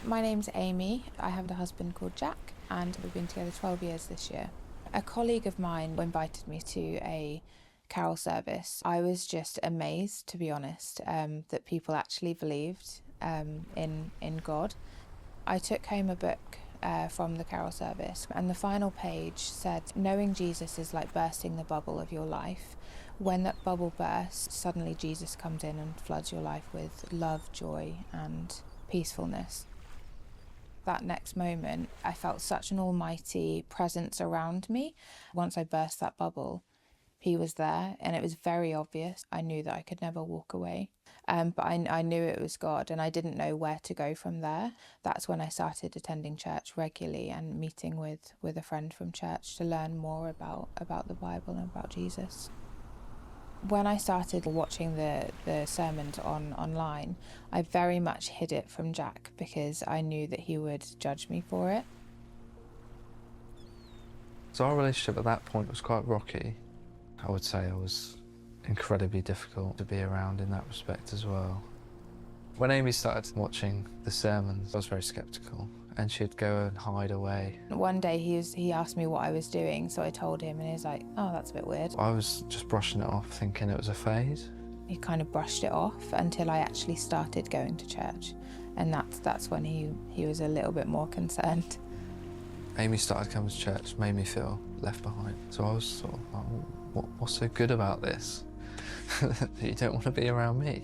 My name's Amy. I have a husband called Jack and we've been together 12 years this year. A colleague of mine invited me to a carol service. I was just amazed, to be honest, that people actually believed in God. I took home a book from the carol service, and the final page said, knowing Jesus is like bursting the bubble of your life. When that bubble bursts, suddenly Jesus comes in and floods your life with love, joy and peacefulness. That next moment, I felt such an almighty presence around me. Once I burst that bubble, he was there and it was very obvious. I knew that I could never walk away. But I knew it was God and I didn't know where to go from there. That's when I started attending church regularly and meeting with a friend from church to learn more about the Bible and about Jesus. When I started watching the sermons online, I very much hid it from Jack because I knew that he would judge me for it. So our relationship at that point was quite rocky. I would say I was incredibly difficult to be around in that respect as well. When Amy started watching the sermons, I was very sceptical, and she'd go and hide away. One day he asked me what I was doing, so I told him and he was like, oh, that's a bit weird. I was just brushing it off, thinking it was a phase. He kind of brushed it off until I actually started going to church, and that's when he was a little bit more concerned. Amy started coming to church, made me feel left behind. So I was sort of like, what's so good about this? That you don't want to be around me?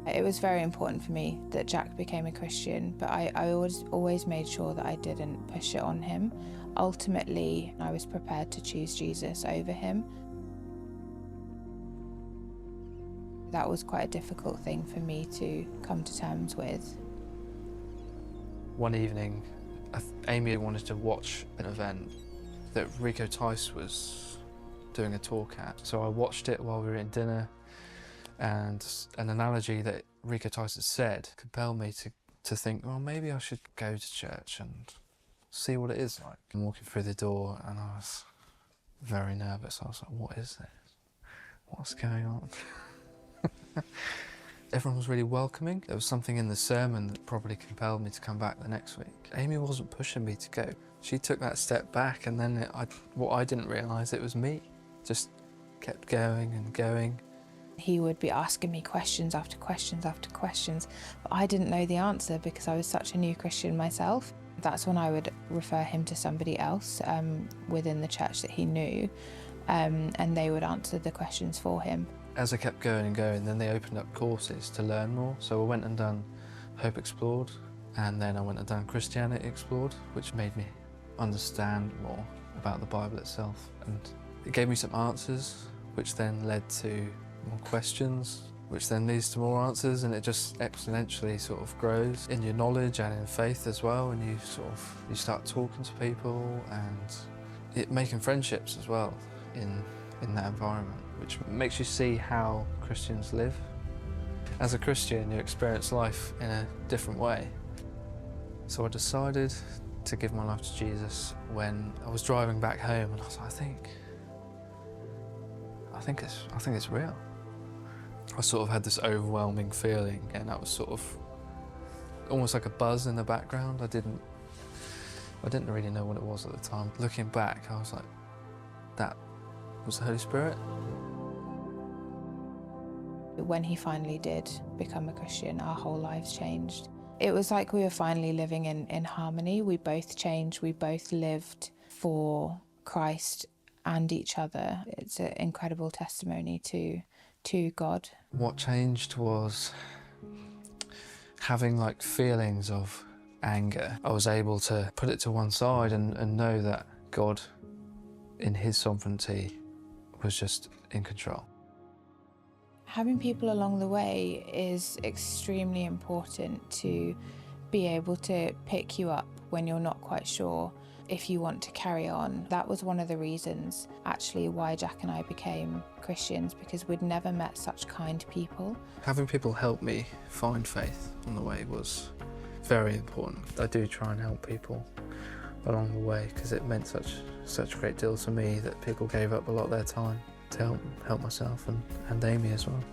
It was very important for me that Jack became a Christian, but I always made sure that I didn't push it on him. Ultimately, I was prepared to choose Jesus over him. That was quite a difficult thing for me to come to terms with. One evening, Amy wanted to watch an event that Rico Tice was doing a talk at. So I watched it while we were in dinner, and an analogy that Rico Tice had said compelled me to think, well, maybe I should go to church and see what it is like. I'm walking through the door and I was very nervous. I was like, what is this? What's going on? Everyone was really welcoming. There was something in the sermon that probably compelled me to come back the next week. Amy wasn't pushing me to go. She took that step back, and then what I didn't realise, it was me. Just kept going and going. He would be asking me questions after questions after questions, but I didn't know the answer because I was such a new Christian myself. That's when I would refer him to somebody else within the church that he knew, and they would answer the questions for him. As I kept going and going, then they opened up courses to learn more. So I went and done Hope Explored, and then I went and done Christianity Explored, which made me understand more about the Bible itself. And it gave me some answers, which then led to more questions, which then leads to more answers, and it just exponentially sort of grows in your knowledge and in faith as well. And you start talking to people and making friendships as well in that environment, which makes you see how Christians live. As a Christian, you experience life in a different way. So I decided to give my life to Jesus when I was driving back home, and I was like, I think it's real. I sort of had this overwhelming feeling, and that was sort of almost like a buzz in the background. I didn't really know what it was at the time. Looking back, I was like, that was the Holy Spirit. When he finally did become a Christian, our whole lives changed. It was like we were finally living in harmony. We both changed, we both lived for Christ and each other. It's an incredible testimony to God. What changed was having like feelings of anger. I was able to put it to one side and know that God, in his sovereignty, was just in control. Having people along the way is extremely important to be able to pick you up when you're not quite sure if you want to carry on. That was one of the reasons actually why Jack and I became Christians, because we'd never met such kind people. Having people help me find faith on the way was very important. I do try and help people along the way because it meant such a great deal to me that people gave up a lot of their time to help myself and Amy as well.